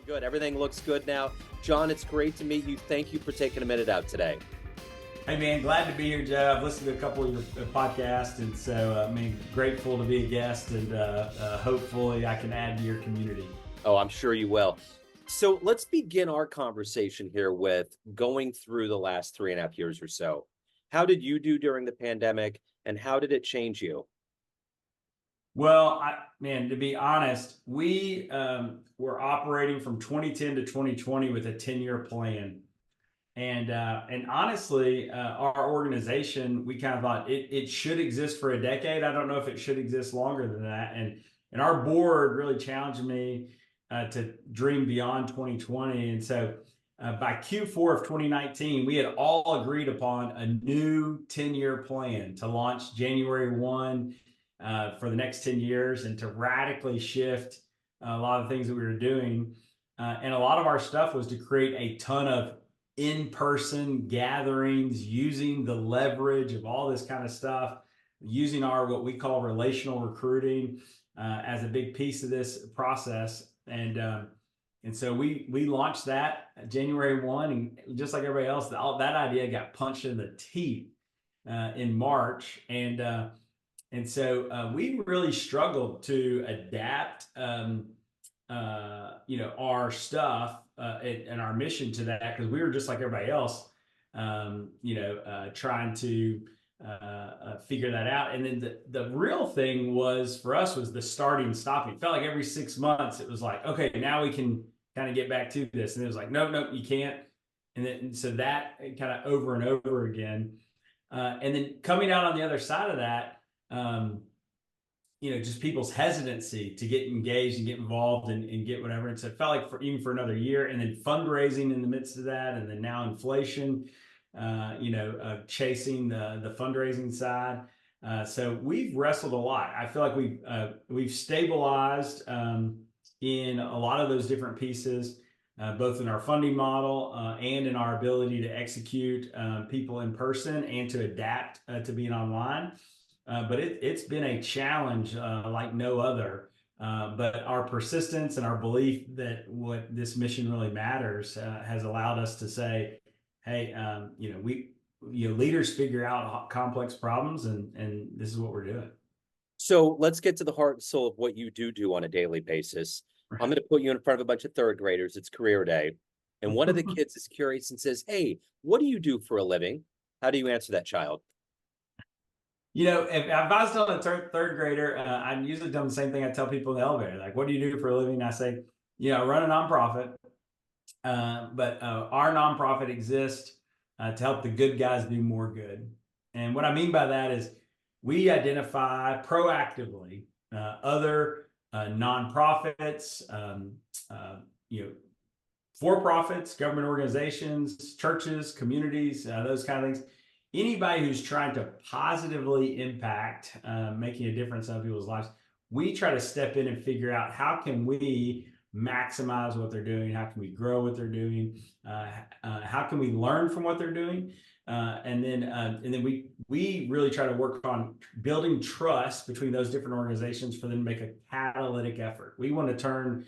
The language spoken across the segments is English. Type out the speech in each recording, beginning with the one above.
Good. Everything looks good now. John, it's great to meet you. Thank you for taking a minute out today. Hey man, glad to be here, Joe. I've listened to a couple of your podcasts, and so grateful to be a guest, and hopefully I can add to your community. Oh, I'm sure you will. So let's begin our conversation here with going through the last 3.5 years or so. How did you do during the pandemic, and how did it change you? Well, to be honest, we were operating from 2010 to 2020 with a 10-year plan. And honestly, our organization, we kind of thought it should exist for a decade. I don't know if it should exist longer than that. And our board really challenged me to dream beyond 2020. And so by Q4 of 2019, we had all agreed upon a new 10-year plan to launch January 1 for the next 10 years and to radically shift a lot of things that we were doing. And a lot of our stuff was to create a ton of in-person gatherings, using the leverage of all this kind of stuff, using our what we call relational recruiting as a big piece of this process. And so we launched that January 1, and just like everybody else, that idea got punched in the teeth in March. And so we really struggled to adapt our stuff and our mission to that, because we were just like everybody else, trying to figure that out. And then the real thing was for us was the starting and stopping. It felt like every 6 months it was like, okay, now we can kind of get back to this. And it was like, nope, you can't. And so that kind of over and over again. And then coming out on the other side of that, just people's hesitancy to get engaged and get involved and get whatever. And so it felt like even for another year, and then fundraising in the midst of that, and then now inflation, chasing the fundraising side. So we've wrestled a lot. I feel like we've stabilized in a lot of those different pieces, both in our funding model and in our ability to execute people in person and to adapt to being online. But it's been a challenge like no other. But our persistence and our belief that what this mission really matters has allowed us to say, hey, leaders figure out complex problems, and this is what we're doing. So let's get to the heart and soul of what you do on a daily basis. Right. I'm going to put you in front of a bunch of third graders. It's career day. And one of the kids is curious and says, hey, what do you do for a living? How do you answer that child? If I was telling a third grader, I usually tell them the same thing I tell people in the elevator. Like, what do you do for a living? I say, I run a nonprofit. But our nonprofit exists to help the good guys do more good. And what I mean by that is we identify proactively other nonprofits, for-profits, government organizations, churches, communities, those kind of things. Anybody who's trying to positively impact, making a difference in people's lives, we try to step in and figure out how can we maximize what they're doing, how can we grow what they're doing, how can we learn from what they're doing, and then we really try to work on building trust between those different organizations for them to make a catalytic effort. We want to turn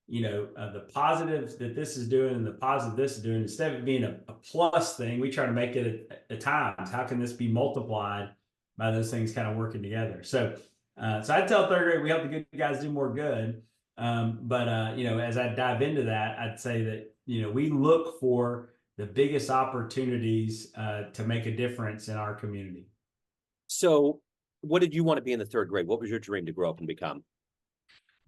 the positives that this is doing and the positive this is doing, instead of it being a plus thing, we try to make it at times. How can this be multiplied by those things kind of working together? So I tell third grade, we help the good guys do more good. But as I dive into that, I'd say that, we look for the biggest opportunities to make a difference in our community. So what did you want to be in the third grade? What was your dream to grow up and become?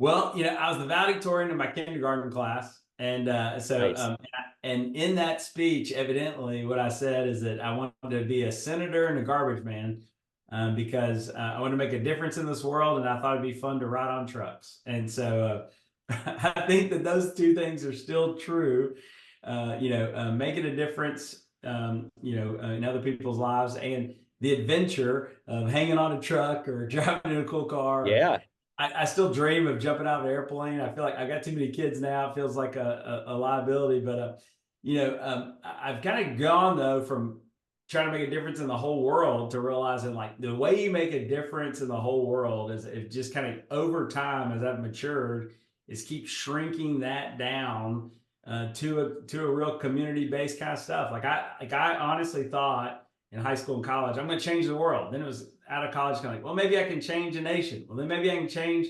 Well, I was the valedictorian in my kindergarten class. And so, Nice. And in that speech, evidently, what I said is that I wanted to be a senator and a garbage man because I want to make a difference in this world, and I thought it'd be fun to ride on trucks. And so I think that those two things are still true. Making a difference, in other people's lives, and the adventure of hanging on a truck or driving in a cool car. Yeah. I still dream of jumping out of an airplane. I feel like I got too many kids now. It feels like a liability, but I've kind of gone though from trying to make a difference in the whole world to realizing like the way you make a difference in the whole world is it just kind of over time as I've matured is keep shrinking that down to a real community based kind of stuff. I honestly thought in high school and college, I'm going to change the world. Then it was out of college, kind of like, well, maybe I can change a nation. Well, then maybe I can change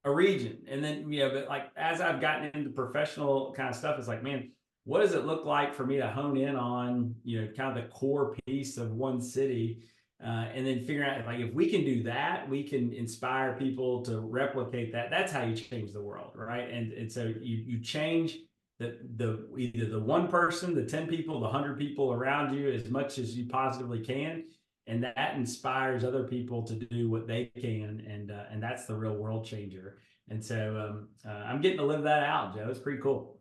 a region. And then, but like as I've gotten into professional kind of stuff, it's like, man, what does it look like for me to hone in on, kind of the core piece of one city? And then figure out like if we can do that, we can inspire people to replicate that. That's how you change the world, right? And so you change the either the one person, the 10 people, the 100 people around you as much as you positively can, and that inspires other people to do what they can, and that's the real world changer. And so I'm getting to live that out, Joe. It's pretty cool.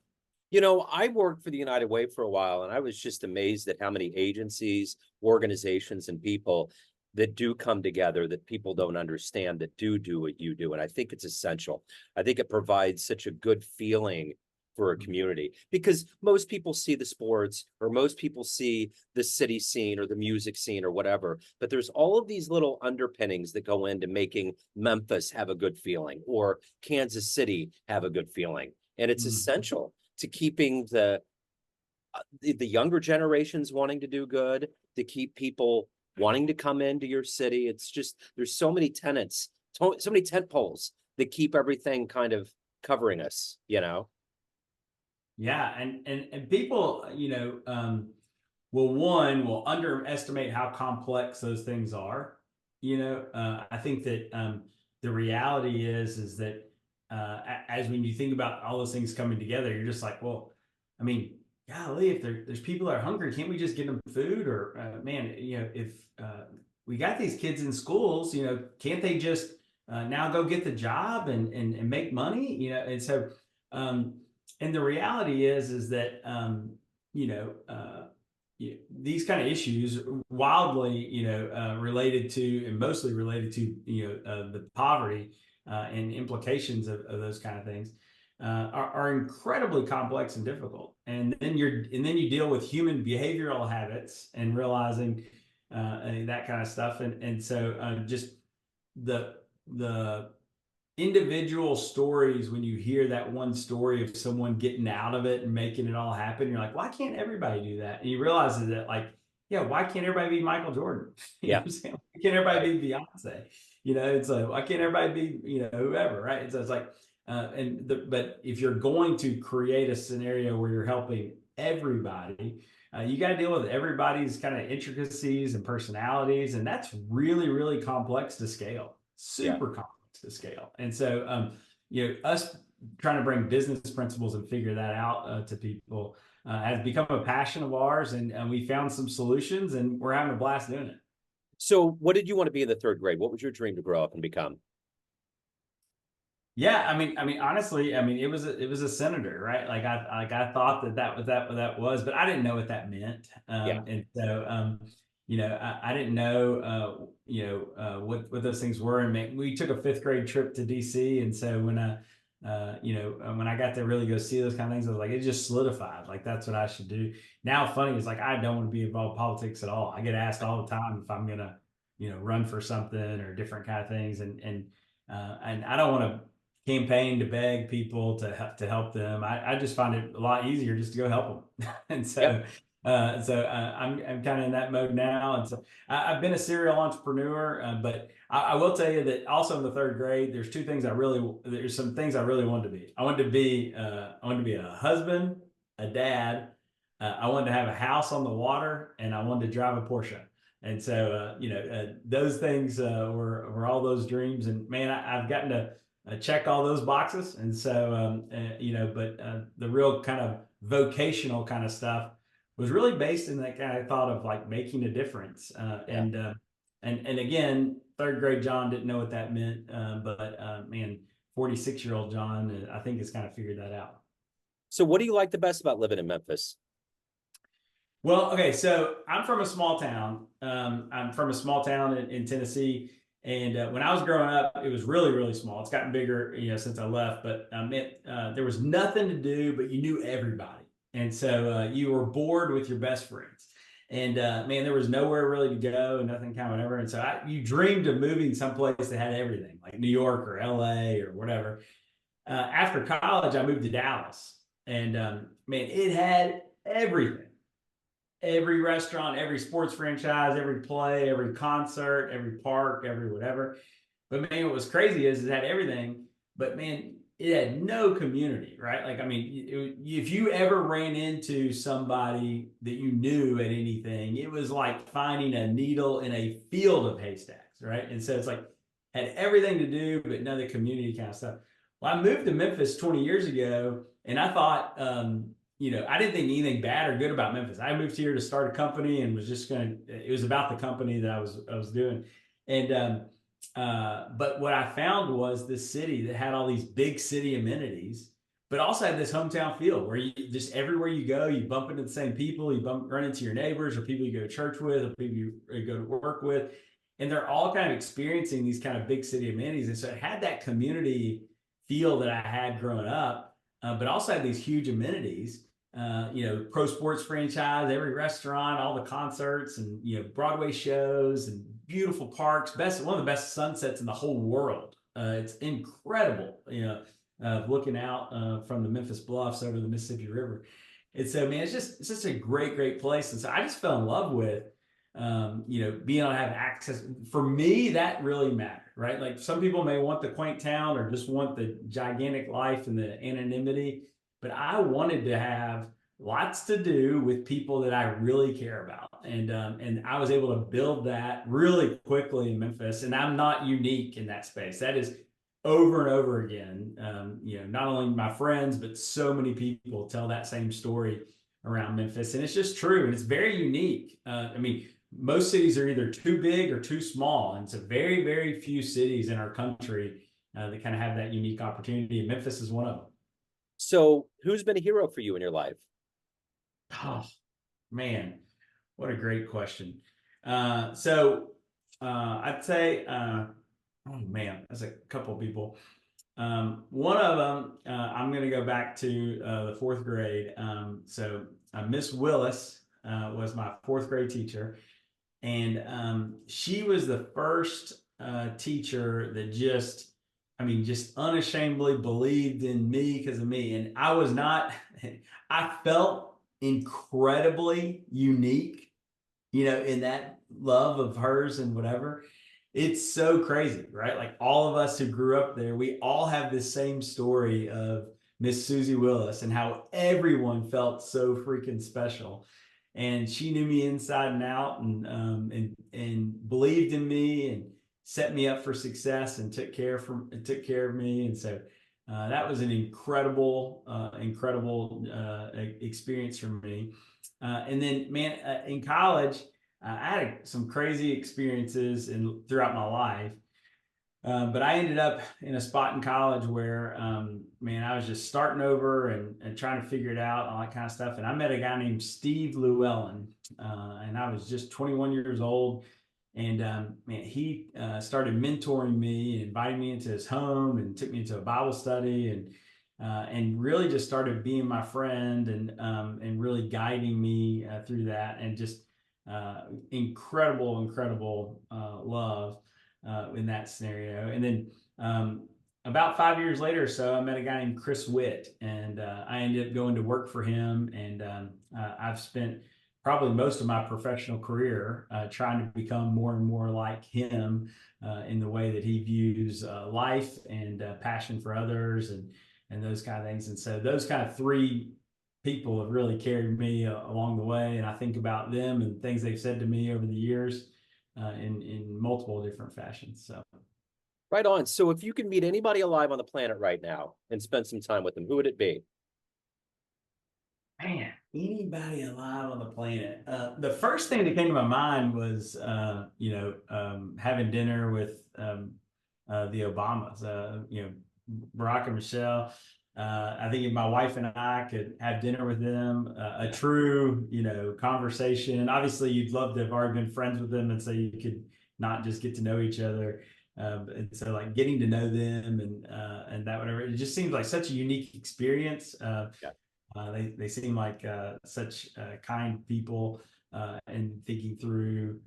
I worked for the United Way for a while, and I was just amazed at how many agencies, organizations, and people that do come together that people don't understand that do what you do. And I think it's essential. I think it provides such a good feeling for a community because most people see the sports or most people see the city scene or the music scene or whatever, but there's all of these little underpinnings that go into making Memphis have a good feeling or Kansas City have a good feeling. And it's essential to keeping the younger generations wanting to do good, to keep people wanting to come into your city. It's just there's so many tenants, so many tent poles that keep everything kind of covering us. Yeah, and people, will underestimate how complex those things are. I think that the reality is that as when you think about all those things coming together, you're just like, well, I mean, golly, if there's people that are hungry, can't we just get them food? Or man, if we got these kids in schools, can't they just now go get the job and make money? And so um, and the reality is that you know these kind of issues wildly related to and mostly related to the poverty and implications of those kind of things are incredibly complex and difficult. And then you deal with human behavioral habits and realizing that kind of stuff. And so just the individual stories, when you hear that one story of someone getting out of it and making it all happen, you're like, why can't everybody do that? And you realize that, like, yeah, why can't everybody be Michael Jordan? You know what I'm saying? Why can't everybody be Beyonce? It's like, why can't everybody be, whoever, right? And so it's like, but if you're going to create a scenario where you're helping everybody, you got to deal with everybody's kind of intricacies and personalities, and that's really, really complex to scale. Super complex to scale. And so, us trying to bring business principles and figure that out to people has become a passion of ours, and we found some solutions, and we're having a blast doing it. So, what did you want to be in the third grade? What was your dream to grow up and become? Yeah, honestly, it was a senator, right? I thought that was, but I didn't know what that meant. Yeah, And so, I didn't know, what those things were. And we took a fifth grade trip to DC, and so when I got to really go see those kind of things, I was like, it just solidified. Like that's what I should do. Now, funny is like I don't want to be involved in politics at all. I get asked all the time if I'm gonna, run for something or different kind of things, and I don't want to campaign to beg people to help them. I just find it a lot easier just to go help them. And so, yep. I'm kind of in that mode now. And so I've been a serial entrepreneur, but I will tell you that also in the third grade, there's some things I really wanted to be. I wanted to be a husband, a dad. I wanted to have a house on the water, and I wanted to drive a Porsche. And so, those things were all those dreams. And man, I've gotten to check all those boxes. And so, but the real kind of vocational kind of stuff was really based in that kind of thought of like making a difference. Yeah. And again, third grade John didn't know what that meant, but man, 46-year-old John, I think has kind of figured that out. So, what do you like the best about living in Memphis? Well, okay, so I'm from a small town. I'm from a small town in Tennessee, and when I was growing up, it was really, really small. It's gotten bigger, since I left. But there was nothing to do, but you knew everybody, and so you were bored with your best friends. And man, there was nowhere really to go, nothing kind of whatever. And so you dreamed of moving someplace that had everything, like New York or LA or whatever. after college, I moved to Dallas, and man, it had everything. Every restaurant, every sports franchise, every play, every concert, every park, every whatever. But man, what was crazy is it had everything, but man, it had no community, right? Like, I mean, if you ever ran into somebody that you knew at anything, it was like finding a needle in a field of haystacks, right? And so it's like had everything to do, but none of the community kind of stuff. Well, I moved to Memphis 20 years ago, and I thought, I didn't think anything bad or good about Memphis. I moved here to start a company and was just going to, it was about the company that I was doing. And, but what I found was this city that had all these big city amenities, but also had this hometown feel where you just everywhere you go, you bump into the same people, run into your neighbors or people you go to church with or people you go to work with. And they're all kind of experiencing these kind of big city amenities. And so it had that community feel that I had growing up, but also had these huge amenities. Pro sports franchise, every restaurant, all the concerts, and Broadway shows and beautiful parks. One of the best sunsets in the whole world. It's incredible. Looking out from the Memphis Bluffs over the Mississippi River. And so, man, it's just a great, great place. And so I just fell in love with, being able to have access. For me, that really mattered, right? Like some people may want the quaint town or just want the gigantic life and the anonymity, but I wanted to have lots to do with people that I really care about. And I was able to build that really quickly in Memphis. And I'm not unique in that space. That is over and over again. Not only my friends, but so many people tell that same story around Memphis. And it's just true. And it's very unique. Most cities are either too big or too small. And it's a very, very few cities in our country that kind of have that unique opportunity. And Memphis is one of them. So who's been a hero for you in your life? Oh, man, what a great question. I'd say, oh man, there's a couple of people. One of them, I'm going to go back to the fourth grade. Miss Willis was my fourth grade teacher, and she was the first teacher that just unashamedly believed in me because of me. And I was not, I felt incredibly unique, in that love of hers and whatever. It's so crazy, right? Like all of us who grew up there, we all have this same story of Miss Susie Willis and how everyone felt so freaking special. And she knew me inside and out, and believed in me and set me up for success and took care of me. And so that was an incredible experience for me. And then, man, in college, I had some crazy experiences throughout my life. But I ended up in a spot in college where, man, I was just starting over and trying to figure it out, all that kind of stuff. And I met a guy named Steve Llewellyn, and I was just 21 years old. And man, he started mentoring me and inviting me into his home and took me into a Bible study and really just started being my friend and really guiding me through that, and just incredible love in that scenario. And then about 5 years later or so, I met a guy named Chris Witt, and I ended up going to work for him. And I've spent probably most of my professional career trying to become more and more like him in the way that he views life and passion for others and those kind of things. And so those kind of three people have really carried me along the way. And I think about them and things they've said to me over the years in multiple different fashions. So. Right on. So if you could meet anybody alive on the planet right now and spend some time with them, who would it be? Man, anybody alive on the planet. The first thing that came to my mind was, having dinner with the Obamas, Barack and Michelle. I think if my wife and I could have dinner with them, a true, conversation. Obviously, you'd love to have already been friends with them, and so you could not just get to know each other. And so, like getting to know them and that whatever, it just seems like such a unique experience. Yeah. They seem like such kind people, and thinking through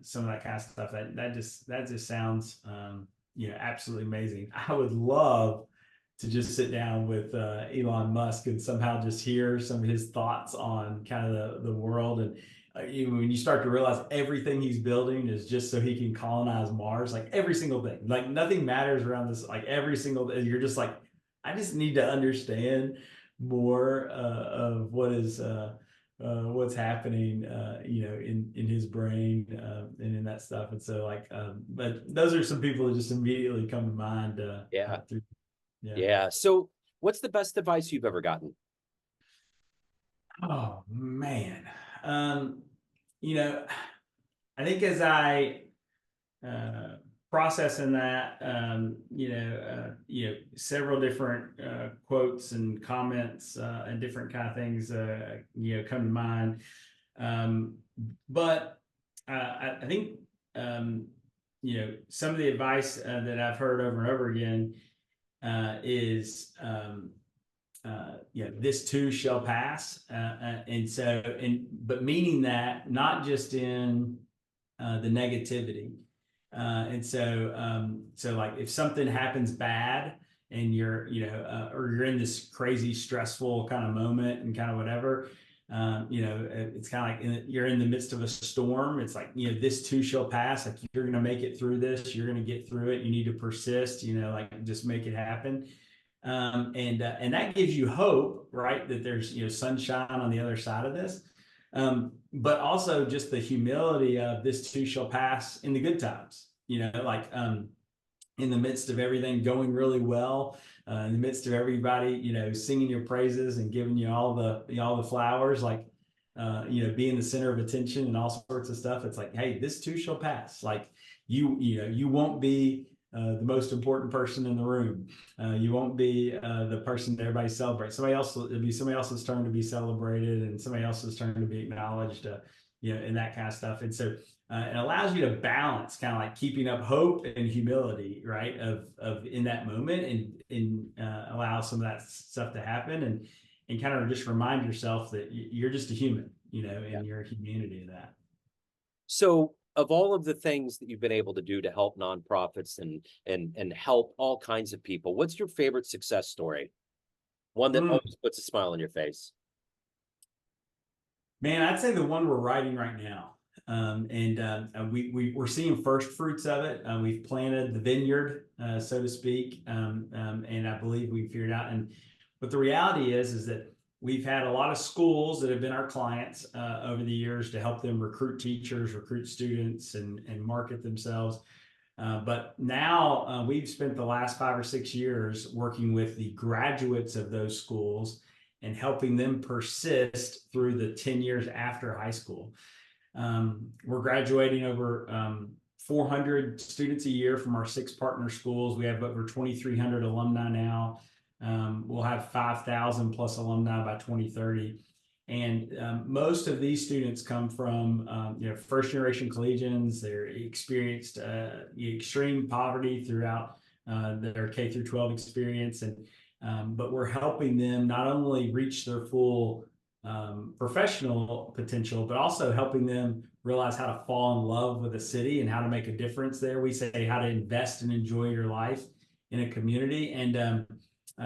some of that kind of stuff that just sounds absolutely amazing. I would love to just sit down with Elon Musk and somehow just hear some of his thoughts on kind of the world. And when you start to realize everything he's building is just so he can colonize Mars, like every single thing, like nothing matters around this, like every single, you're just like, I just need to understand more of what's happening, in his brain and in that stuff. And so, but those are some people that just immediately come to mind. Yeah. Through, yeah. Yeah. So what's the best advice you've ever gotten? Oh man, um, you know, I think as I uh, processing that, several different quotes and comments and different kind of things, come to mind. Um, but I think, some of the advice that I've heard over and over again is, this too shall pass. But meaning that not just in the negativity. So like if something happens bad and or you're in this crazy stressful kind of moment and kind of whatever, it's kind of like you're in the midst of a storm. It's like, this too shall pass. Like you're going to make it through this. You're going to get through it. You need to persist, like just make it happen. And that gives you hope, right? That there's, sunshine on the other side of this. But also just the humility of this too shall pass in the good times, in the midst of everything going really well, in the midst of everybody, singing your praises and giving you all the flowers, being the center of attention and all sorts of stuff. It's like, hey, this too shall pass. Like you won't be the most important person in the room. You won't be the person that everybody celebrates. It'll be somebody else's turn to be celebrated and somebody else's turn to be acknowledged, and that kind of stuff. And so it allows you to balance kind of like keeping up hope and humility, right? Of in that moment and allow some of that stuff to happen and kind of just remind yourself that you're just a human, Yeah. and your humanity of that. So of all of the things that you've been able to do to help nonprofits and help all kinds of people, what's your favorite success story? One that always puts a smile on your face. Man, I'd say the one we're writing right now. We're seeing first fruits of it. We've planted the vineyard, so to speak, and I believe we figured out. But the reality is that we've had a lot of schools that have been our clients over the years to help them recruit teachers, recruit students, and market themselves. But now we've spent the last 5 or 6 years working with the graduates of those schools and helping them persist through the 10 years after high school. We're graduating over 400 students a year from our 6 partner schools. We have over 2,300 alumni now. We'll have 5,000 plus alumni by 2030. And most of these students come from first generation collegians. They're experienced extreme poverty throughout their K through 12 experience, but we're helping them not only reach their full professional potential, but also helping them realize how to fall in love with a city and how to make a difference there. We say how to invest and enjoy your life in a community, and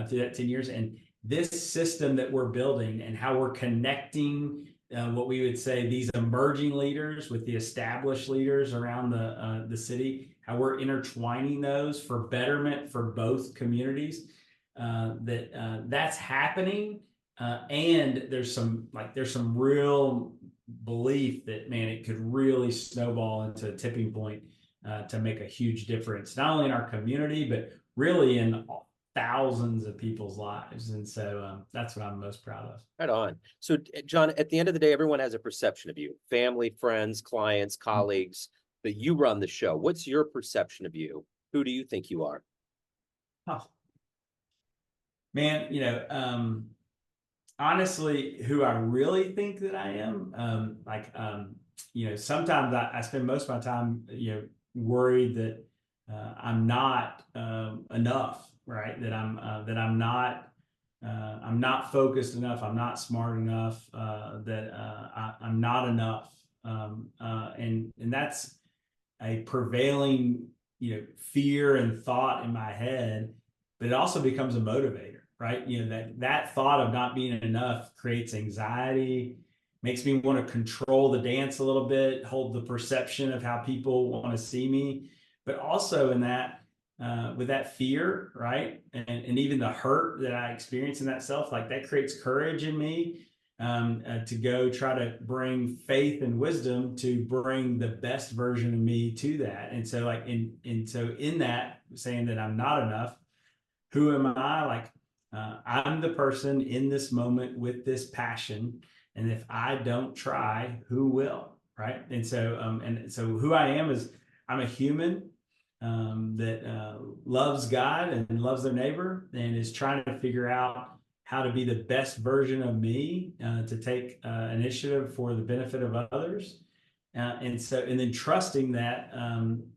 through that 10 years. And this system that we're building and how we're connecting what we would say these emerging leaders with the established leaders around the city, how we're intertwining those for betterment for both communities, that's happening. And there's some real belief that, man, it could really snowball into a tipping point to make a huge difference, not only in our community, but really in thousands of people's lives. And so that's what I'm most proud of. Right on. So, John, at the end of the day, everyone has a perception of you, family, friends, clients, colleagues, that you run the show. What's your perception of you? Who do you think you are? Oh, man, honestly, who I really think that I am, sometimes I spend most of my time, worried that I'm not enough, right? That I'm not focused enough. I'm not smart enough. I'm not enough. And that's a prevailing fear and thought in my head, but it also becomes a motivator, right? That thought of not being enough creates anxiety, makes me want to control the dance a little bit, hold the perception of how people want to see me, but also in that, with that fear, right? And even the hurt that I experience in that self, like that creates courage in me, to go try to bring faith and wisdom to bring the best version of me to that. And so so in that, saying that I'm not enough, who am I? Like, I'm the person in this moment with this passion. And if I don't try, who will? Right. And so who I am is I'm a human, that loves God and loves their neighbor and is trying to figure out how to be the best version of me, to take initiative for the benefit of others. And then trusting that,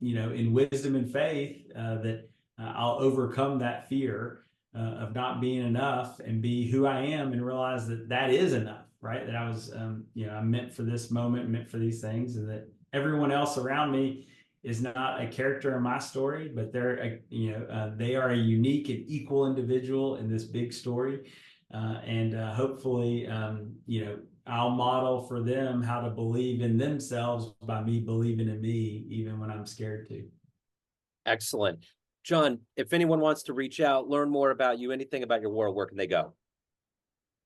in wisdom and faith, that I'll overcome that fear of not being enough and be who I am and realize that that is enough, right? That I was, I'm meant for this moment, meant for these things, and that everyone else around me is not a character in my story, but they are a unique and equal individual in this big story. And hopefully, I'll model for them how to believe in themselves by me believing in me, even when I'm scared to. Excellent. John, if anyone wants to reach out, learn more about you, anything about your world, where can they go?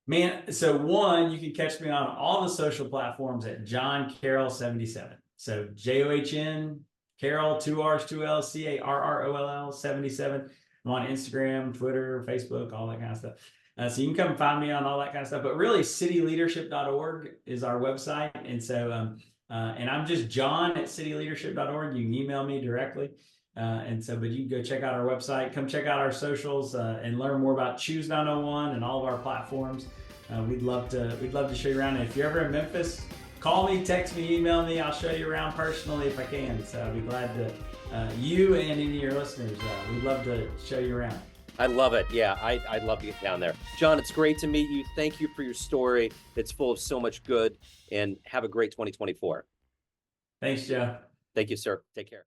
Man, so one, you can catch me on all the social platforms at John Carroll 77. So JOHN Carroll, 2 R's, 2 L's, CARROLL 77. I'm on Instagram, Twitter, Facebook, all that kind of stuff. So you can come find me on all that kind of stuff. But really, cityleadership.org is our website. And so, and I'm just John at cityleadership.org. You can email me directly. But you can go check out our website, come check out our socials, and learn more about Choose 901 and all of our platforms. We'd love to show you around. And if you're ever in Memphis, call me, text me, email me. I'll show you around personally if I can. So I'd be glad to, you and any of your listeners, we'd love to show you around. I love it. Yeah, I'd love to get down there. John, it's great to meet you. Thank you for your story. It's full of so much good, and have a great 2024. Thanks, Joe. Thank you, sir. Take care.